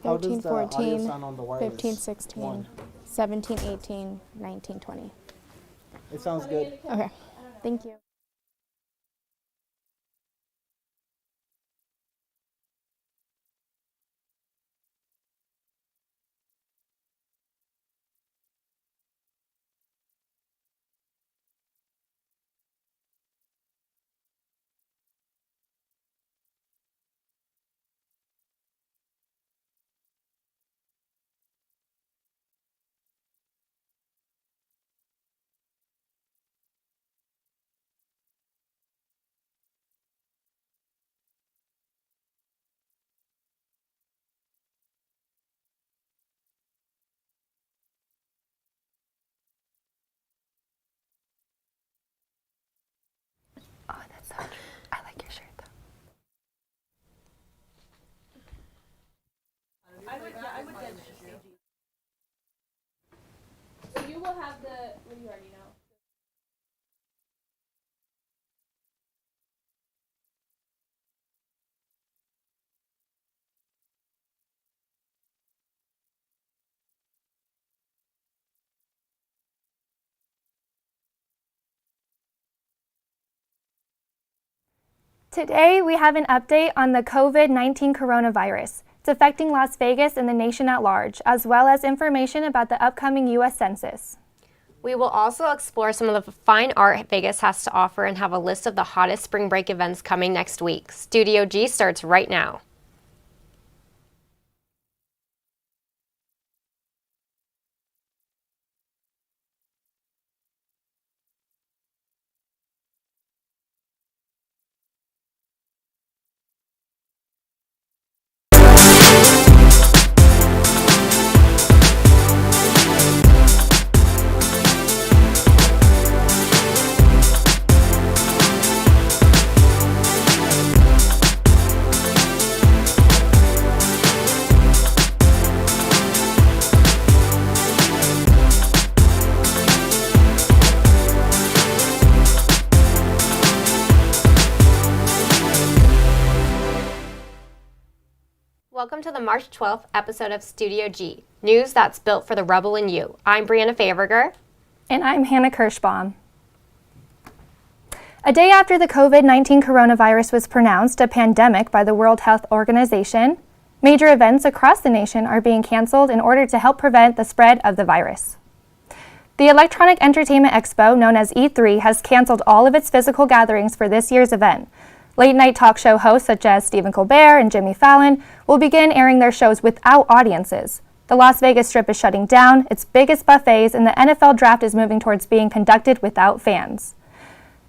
How does 13, the audio 14, sound on the wireless 15, 16, one? 17, 18, 19, 20. It sounds good. Okay, thank you. Oh, that's so cute. I like your shirt though. I would then so you will have the, what do you already know? Today, we have an update on the COVID-19 coronavirus. It's affecting Las Vegas and the nation at large, as well as information about the upcoming U.S. Census. We will also explore some of the fine art Vegas has to offer and have a list of the hottest spring break events coming next week. Studio G starts right now. Welcome to the March 12th episode of Studio G, news that's built for the rebel in you. I'm Brianna Faverger. And I'm Hannah Kirschbaum. A day after the COVID-19 coronavirus was pronounced a pandemic by the World Health Organization, major events across the nation are being canceled in order to help prevent the spread of the virus. The Electronic Entertainment Expo, known as E3, has canceled all of its physical gatherings for this year's event. Late-night talk show hosts such as Stephen Colbert and Jimmy Fallon will begin airing their shows without audiences. The Las Vegas Strip is shutting down its biggest buffets, and the NFL Draft is moving towards being conducted without fans.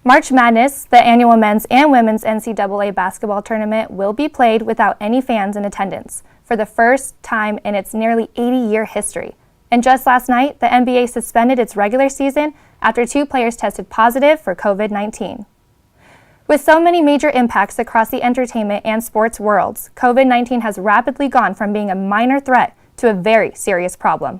March Madness, the annual men's and women's NCAA basketball tournament, will be played without any fans in attendance for the first time in its nearly 80-year history. And just last night, the NBA suspended its regular season after 2 players tested positive for COVID-19. With so many major impacts across the entertainment and sports worlds, COVID-19 has rapidly gone from being a minor threat to a very serious problem.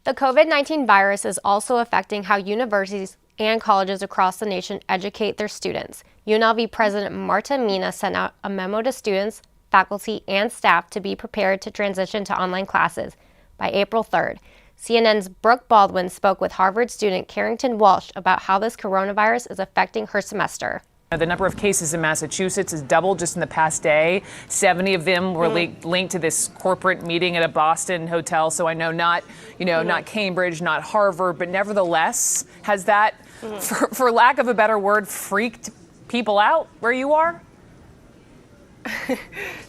The COVID-19 virus is also affecting how universities and colleges across the nation educate their students. UNLV President Marta Mina sent out a memo to students, faculty, and staff to be prepared to transition to online classes by April 3rd. CNN's Brooke Baldwin spoke with Harvard student Carrington Walsh about how this coronavirus is affecting her semester. The number of cases in Massachusetts has doubled just in the past day. 70 of them were linked to this corporate meeting at a Boston hotel. So I know not Cambridge, not Harvard, but nevertheless, has that, for lack of a better word, freaked people out where you are?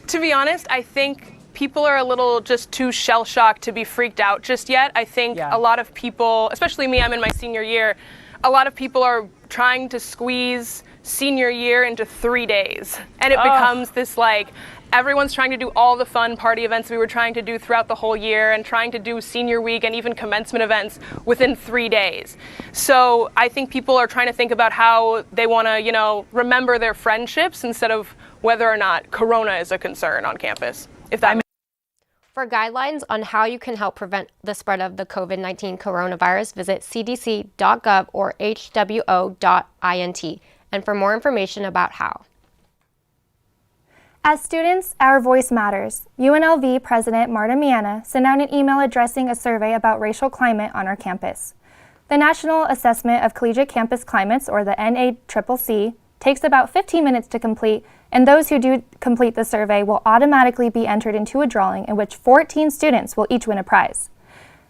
To be honest, I think people are a little just too shell-shocked to be freaked out just yet. I think a lot of people, especially me, I'm in my senior year, a lot of people are trying to squeeze senior year into 3 days. And it becomes this everyone's trying to do all the fun party events we were trying to do throughout the whole year and trying to do senior week and even commencement events within 3 days. So I think people are trying to think about how they want to, remember their friendships instead of whether or not Corona is a concern on campus. For guidelines on how you can help prevent the spread of the COVID-19 coronavirus, visit cdc.gov or hwo.int. And for more information about how. As students, our voice matters. UNLV President Marta Miena sent out an email addressing a survey about racial climate on our campus. The National Assessment of Collegiate Campus Climates, or the NACCC, takes about 15 minutes to complete, and those who do complete the survey will automatically be entered into a drawing in which 14 students will each win a prize.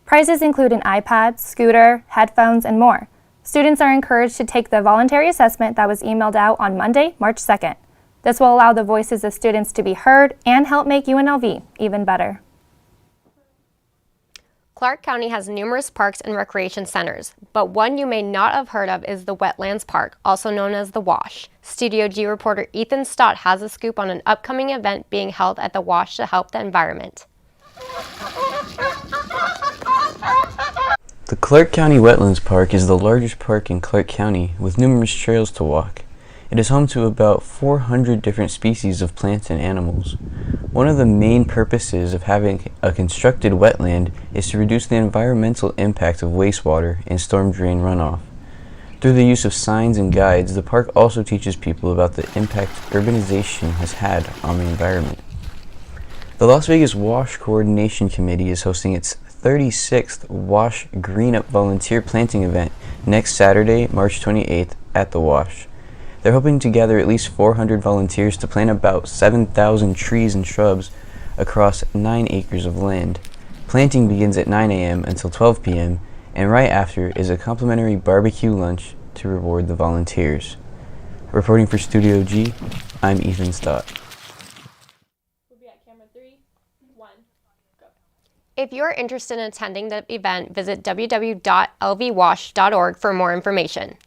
Prizes include an iPad, scooter, headphones, and more. Students are encouraged to take the voluntary assessment that was emailed out on Monday, March 2nd. This will allow the voices of students to be heard and help make UNLV even better. Clark County has numerous parks and recreation centers, but one you may not have heard of is the Wetlands Park, also known as the Wash. Studio G reporter Ethan Stott has a scoop on an upcoming event being held at the Wash to help the environment. The Clark County Wetlands Park is the largest park in Clark County with numerous trails to walk. It is home to about 400 different species of plants and animals. One of the main purposes of having a constructed wetland is to reduce the environmental impact of wastewater and storm drain runoff. Through the use of signs and guides, the park also teaches people about the impact urbanization has had on the environment. The Las Vegas Wash Coordination Committee is hosting its 36th Wash Green Up Volunteer Planting event next Saturday, March 28th at the Wash. They're hoping to gather at least 400 volunteers to plant about 7,000 trees and shrubs across 9 acres of land. Planting begins at 9 a.m. until 12 p.m., and right after is a complimentary barbecue lunch to reward the volunteers. Reporting for Studio G, I'm Ethan Stott. We'll be at camera 3, 1, go. If you're interested in attending the event, visit www.lvwash.org for more information.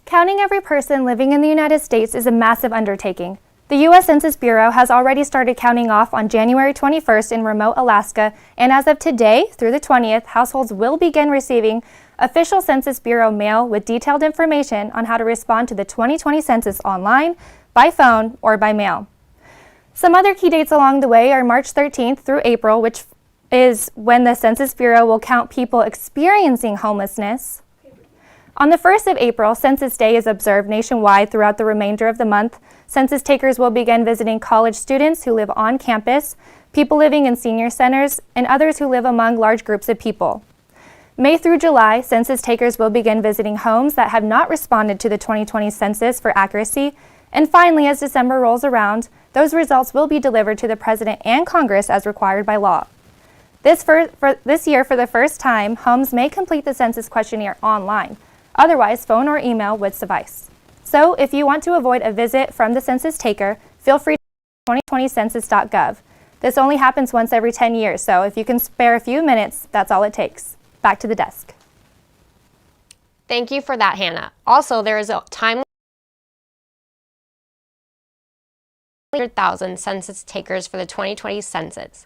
Counting every person living in the United States is a massive undertaking. The U.S. Census Bureau has already started counting off on January 21st in remote Alaska, and as of today, through the 20th, households will begin receiving official Census Bureau mail with detailed information on how to respond to the 2020 census online, by phone, or by mail. Some other key dates along the way are March 13th through April, which is when the Census Bureau will count people experiencing homelessness. On the 1st of April, Census Day is observed nationwide throughout the remainder of the month. Census takers will begin visiting college students who live on campus, people living in senior centers, and others who live among large groups of people. May through July, census takers will begin visiting homes that have not responded to the 2020 census for accuracy. And finally, as December rolls around, those results will be delivered to the President and Congress as required by law. This year, for the first time, homes may complete the census questionnaire online. Otherwise, phone or email would suffice. So, if you want to avoid a visit from the census taker, feel free to visit 2020census.gov. This only happens once every 10 years, so if you can spare a few minutes, that's all it takes. Back to the desk. Thank you for that, Hannah. Also, there is a time 100,000 census takers for the 2020 census.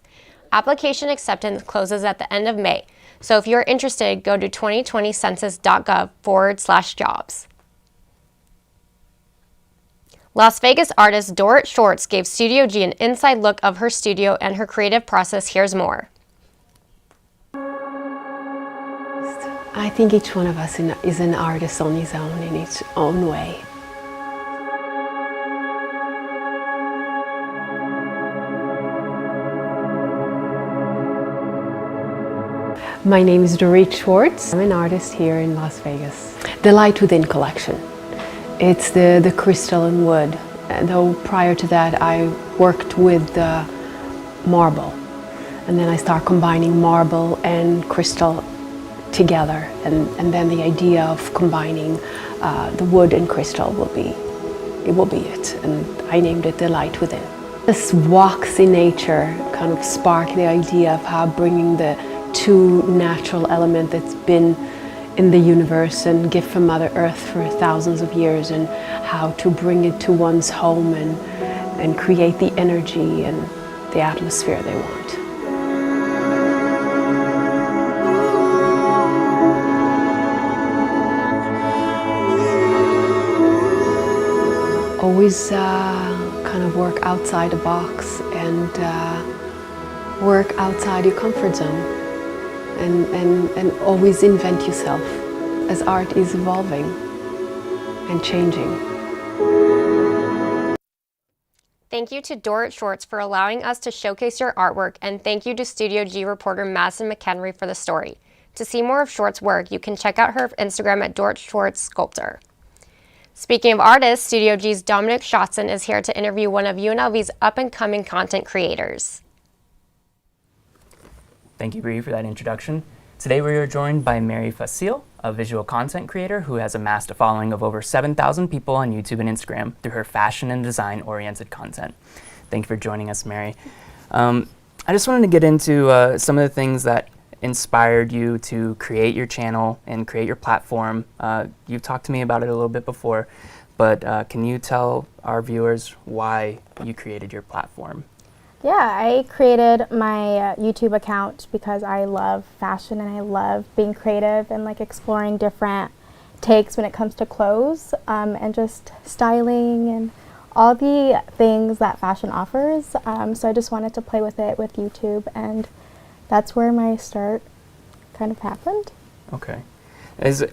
Application acceptance closes at the end of May. So if you're interested, go to 2020census.gov/jobs. Las Vegas artist Dorit Shorts gave Studio G an inside look of her studio and her creative process. Here's more. I think each one of us is an artist on his own, in its own way. My name is Dorit Schwartz. I'm an artist here in Las Vegas. The Light Within collection. It's the crystal and wood. Though prior to that I worked with marble. And then I start combining marble and crystal together. And then the idea of combining the wood and crystal will be it. And I named it The Light Within. This walks in nature kind of sparked the idea of how bringing the two natural element that's been in the universe and gift from Mother Earth for thousands of years, and how to bring it to one's home and create the energy and the atmosphere they want. Always kind of work outside the box and work outside your comfort zone. And always invent yourself, as art is evolving and changing. Thank you to Dorrit Schwartz for allowing us to showcase your artwork, and thank you to Studio G reporter Madison McHenry for the story. To see more of Schwartz's work, you can check out her Instagram at Dorrit Schwartz Sculptor. Speaking of artists, Studio G's Dominic Schotzen is here to interview one of UNLV's up-and-coming content creators. Thank you, Bree, for that introduction. Today we are joined by Mary Facile, a visual content creator who has amassed a following of over 7,000 people on YouTube and Instagram through her fashion and design-oriented content. Thank you for joining us, Mary. I just wanted to get into some of the things that inspired you to create your channel and create your platform. You've talked to me about it a little bit before, but can you tell our viewers why you created your platform? Yeah, I created my YouTube account because I love fashion and I love being creative and like exploring different takes when it comes to clothes and just styling and all the things that fashion offers. So I just wanted to play with it with YouTube, and that's where my start kind of happened. Okay.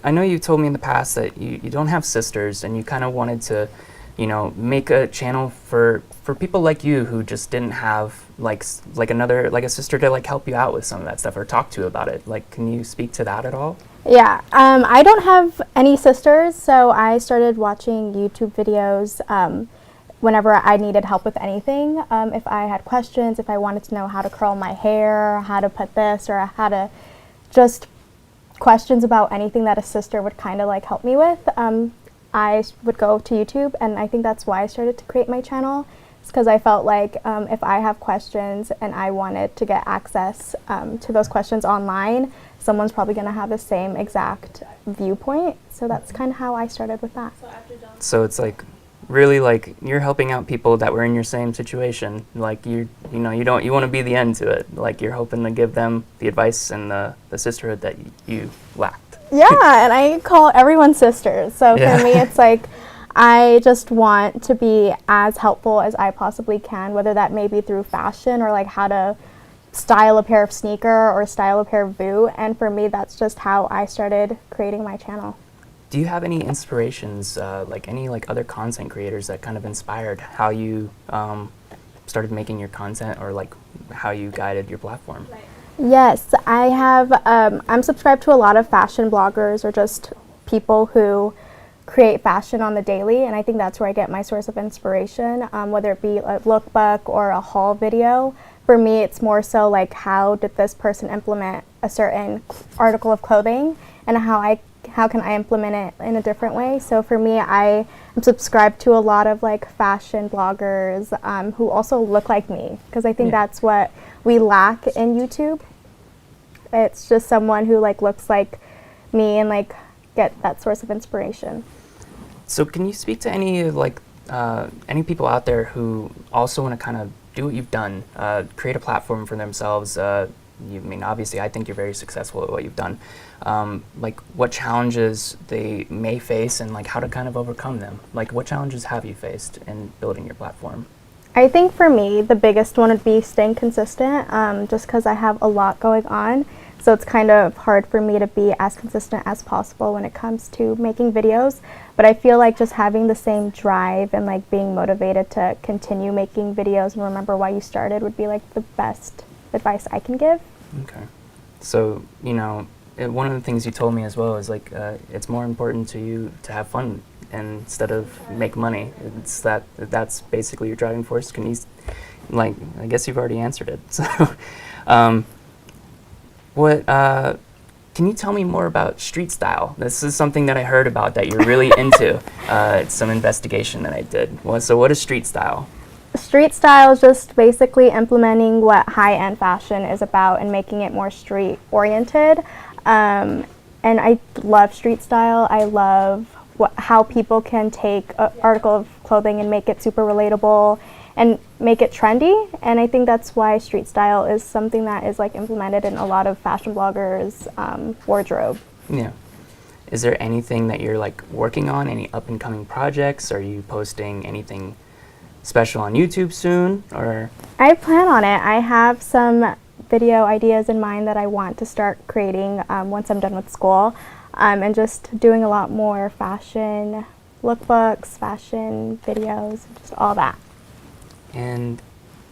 I know you told me in the past that you don't have sisters, and you kind of wanted to, you know, make a channel for people like you who just didn't have like a sister to like help you out with some of that stuff or talk to about it. Like, can you speak to that at all? Yeah, I don't have any sisters, so I started watching YouTube videos whenever I needed help with anything. If I had questions, if I wanted to know how to curl my hair, how to put this, or how to just questions about anything that a sister would kind of like help me with, I would go to YouTube, and I think that's why I started to create my channel. It's because I felt like if I have questions and I wanted to get access to those questions online, someone's probably going to have the same exact viewpoint. So that's kind of how I started with that. So it's like really like you're helping out people that were in your same situation. Like you want to be the end to it. Like you're hoping to give them the advice and the sisterhood that you lacked. Yeah, and I call everyone sisters. So for me, it's like I just want to be as helpful as I possibly can, whether that may be through fashion or like how to style a pair of sneaker or style a pair of boot. And for me, that's just how I started creating my channel. Do you have any inspirations, like any like other content creators that kind of inspired how you started making your content, or like how you guided your platform? Yes, I have. I'm subscribed to a lot of fashion bloggers or just people who create fashion on the daily, and I think that's where I get my source of inspiration, whether it be a lookbook or a haul video. For me, it's more so like how did this person implement a certain article of clothing, and how can I implement it in a different way. So for me, I am subscribed to a lot of like fashion bloggers who also look like me, because I think that's what we lack in YouTube. It's just someone who like looks like me and like get that source of inspiration. So can you speak to any people out there who also want to kind of do what you've done, create a platform for themselves? Obviously, I think you're very successful at what you've done. Like, what challenges they may face, and like how to kind of overcome them. Like, what challenges have you faced in building your platform? I think for me, the biggest one would be staying consistent, just because I have a lot going on. So it's kind of hard for me to be as consistent as possible when it comes to making videos. But I feel like just having the same drive and like being motivated to continue making videos and remember why you started would be like the best advice I can give. Okay. So, one of the things you told me as well is like it's more important to you to have fun instead of make money. It's that's basically your driving force. Can you, I guess you've already answered it. So, can you tell me more about street style? This is something that I heard about that you're really into. It's some investigation that I did. So what is street style? Street style is just basically implementing what high-end fashion is about and making it more street-oriented. And I love street style. I love how people can take an article of clothing and make it super relatable and make it trendy. And I think that's why street style is something that is like implemented in a lot of fashion bloggers' wardrobe. Yeah. Is there anything that you're like working on? Any up-and-coming projects? Are you posting anything special on YouTube soon, or? I plan on it. I have some video ideas in mind that I want to start creating once I'm done with school, and just doing a lot more fashion lookbooks, fashion videos, just all that. And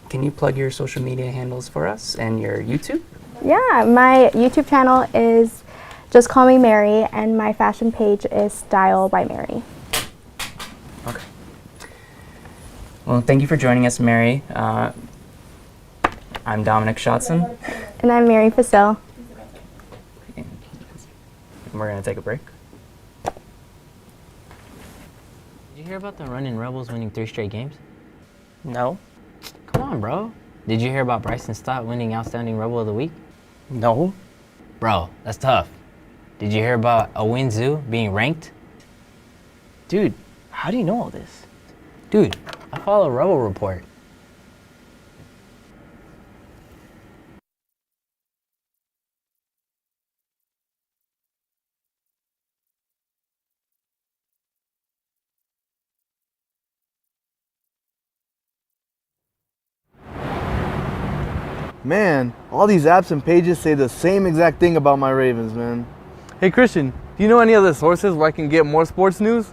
can you plug your social media handles for us and your YouTube? Yeah, my YouTube channel is Just Call Me Mary, and my fashion page is Style by Mary. Okay. Well, thank you for joining us, Mary. I'm Dominic Shotson. And I'm Mary Facil. And we're going to take a break. Did you hear about the Running Rebels winning 3 straight games? No. Come on, bro. Did you hear about Bryson Stott winning Outstanding Rebel of the Week? No. Bro, that's tough. Did you hear about Owinzu being ranked? Dude, how do you know all this? Dude, I follow Rebel Report. Man, all these apps and pages say the same exact thing about my Ravens, man. Hey Christian, do you know any other sources where I can get more sports news?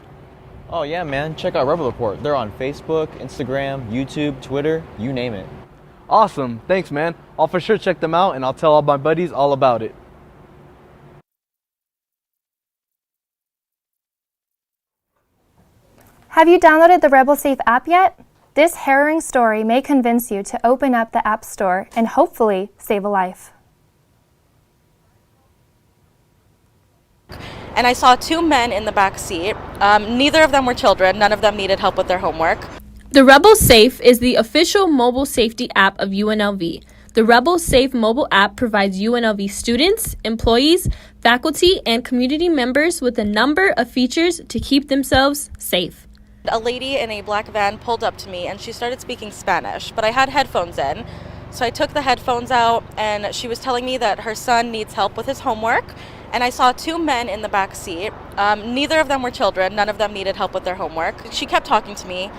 Oh yeah, man. Check out Rebel Report. They're on Facebook, Instagram, YouTube, Twitter, you name it. Awesome. Thanks, man. I'll for sure check them out and I'll tell all my buddies all about it. Have you downloaded the Rebel Safe app yet? This harrowing story may convince you to open up the App Store and hopefully save a life. And I saw 2 men in the back seat. Neither of them were children. None of them needed help with their homework. The Rebel Safe is the official mobile safety app of UNLV. The Rebel Safe mobile app provides UNLV students, employees, faculty, and community members with a number of features to keep themselves safe. A lady in a black van pulled up to me and she started speaking Spanish, but I had headphones in. So I took the headphones out and she was telling me that her son needs help with his homework. And I saw 2 men in the back seat. Neither of them were children. None of them needed help with their homework. She kept talking to me.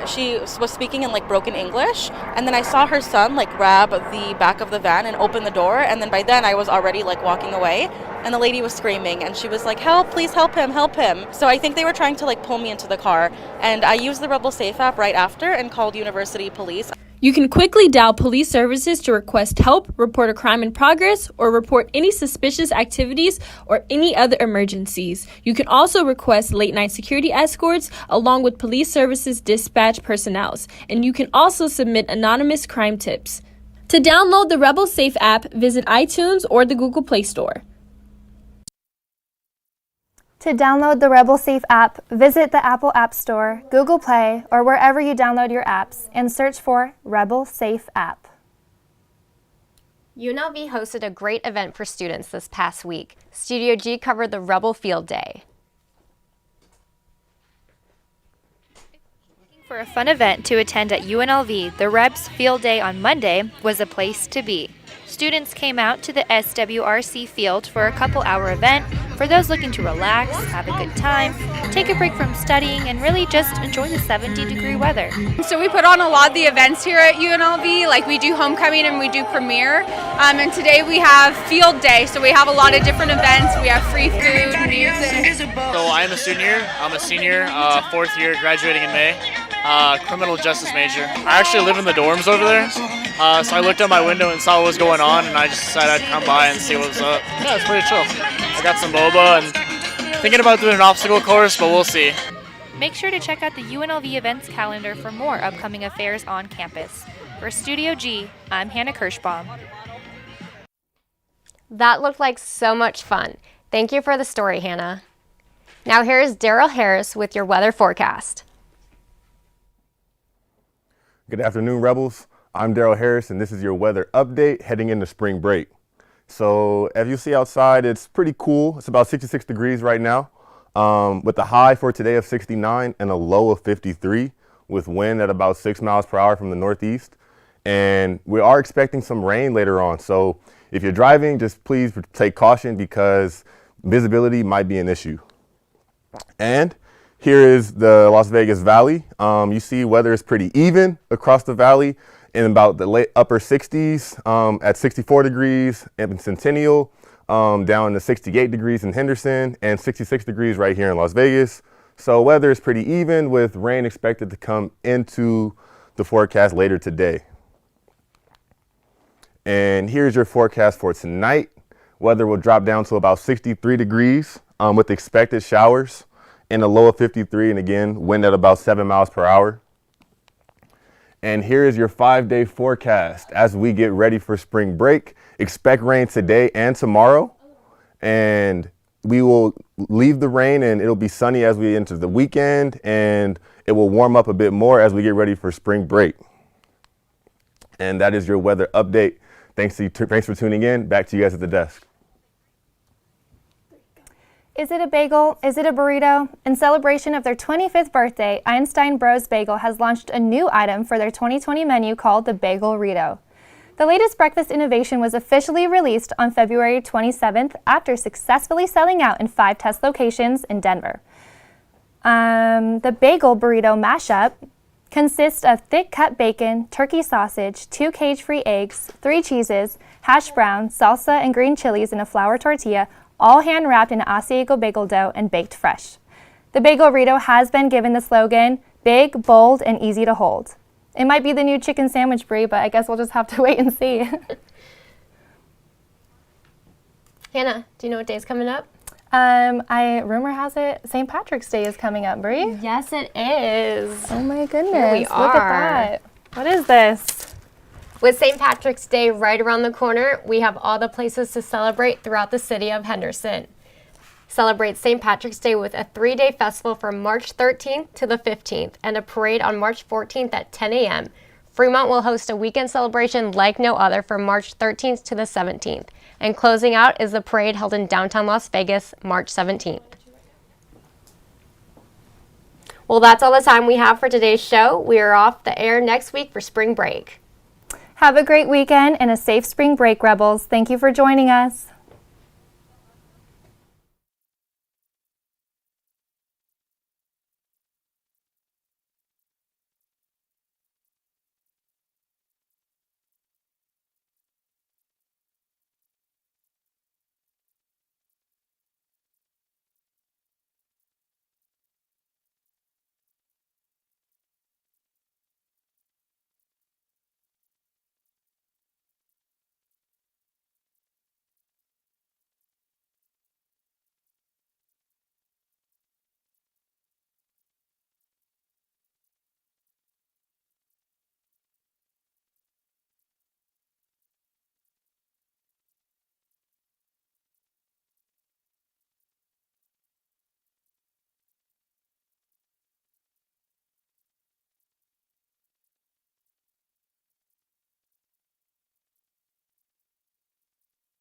She was speaking in like broken English. And then I saw her son like grab the back of the van and open the door. And then by then I was already like walking away. And the lady was screaming and she was like, help, please help him, help him. So I think they were trying to like pull me into the car. And I used the Rebel Safe app right after and called University Police. You can quickly dial police services to request help, report a crime in progress, or report any suspicious activities or any other emergencies. You can also request late-night security escorts along with police services dispatch personnel. And you can also submit anonymous crime tips. To download the Rebel Safe app, visit iTunes or the Google Play Store. To download the Rebel Safe app, visit the Apple App Store, Google Play, or wherever you download your apps and search for Rebel Safe app. UNLV hosted a great event for students this past week. Studio G covered the Rebel Field Day. For a fun event to attend at UNLV, the Rebs Field Day on Monday was a place to be. Students came out to the SWRC field for a couple-hour event for those looking to relax, have a good time, take a break from studying, and really just enjoy the 70-degree weather. So we put on a lot of the events here at UNLV, like we do homecoming and we do premiere. And today we have field day, so we have a lot of different events. We have free food, music. So I am a student here. I'm a senior, 4th year, graduating in May. Criminal justice major. I actually live in the dorms over there, so I looked out my window and saw what was going on, and I just decided I'd come by and see what was up. Yeah, it's pretty chill. I got some boba and thinking about doing an obstacle course, but we'll see. Make sure to check out the UNLV events calendar for more upcoming affairs on campus. For Studio G, I'm Hannah Kirschbaum. That looked like so much fun. Thank you for the story, Hannah. Now here's Daryl Harris with your weather forecast. Good afternoon, Rebels. I'm Daryl Harris, and this is your weather update heading into spring break. So as you see outside, it's pretty cool. It's about 66 degrees right now, with a high for today of 69 and a low of 53, with wind at about 6 miles per hour from the northeast. And we are expecting some rain later on. So if you're driving, just please take caution because visibility might be an issue. And here is the Las Vegas Valley. You see weather is pretty even across the valley in about the late upper 60s at 64 degrees in Centennial, down to 68 degrees in Henderson, and 66 degrees right here in Las Vegas. So weather is pretty even with rain expected to come into the forecast later today. And here's your forecast for tonight. Weather will drop down to about 63 degrees with expected showers and a low of 53, and again, wind at about 7 miles per hour. And here is your 5-day forecast as we get ready for spring break. Expect rain today and tomorrow, and we will leave the rain and it'll be sunny as we enter the weekend, and it will warm up a bit more as we get ready for spring break. And that is your weather update. Thanks for tuning in. Back to you guys at the desk. Is it a bagel? Is it a burrito? In celebration of their 25th birthday, Einstein Bros Bagel has launched a new item for their 2020 menu called the Bagel-rito. The latest breakfast innovation was officially released on February 27th after successfully selling out in 5 test locations in Denver. The Bagel Burrito Mashup consists of thick-cut bacon, turkey sausage, 2 cage-free eggs, 3 cheeses, hash brown, salsa, and green chilies in a flour tortilla, all hand-wrapped in Asiago bagel dough and baked fresh. The Bagel-rito has been given the slogan, big, bold, and easy to hold. It might be the new chicken sandwich, Brie, but I guess we'll just have to wait and see. Hannah, do you know what day's coming up? Rumor has it St. Patrick's Day is coming up, Brie. Yes, it is. Oh my goodness. Here we Look at that. What is this? With St. Patrick's Day right around the corner, we have all the places to celebrate throughout the city of Henderson. Celebrate St. Patrick's Day with a 3-day festival from March 13th to the 15th and a parade on March 14th at 10 a.m. Fremont will host a weekend celebration like no other from March 13th to the 17th. And closing out is the parade held in downtown Las Vegas, March 17th. Well, that's all the time we have for today's show. We are off the air next week for spring break. Have a great weekend and a safe spring break, Rebels. Thank you for joining us.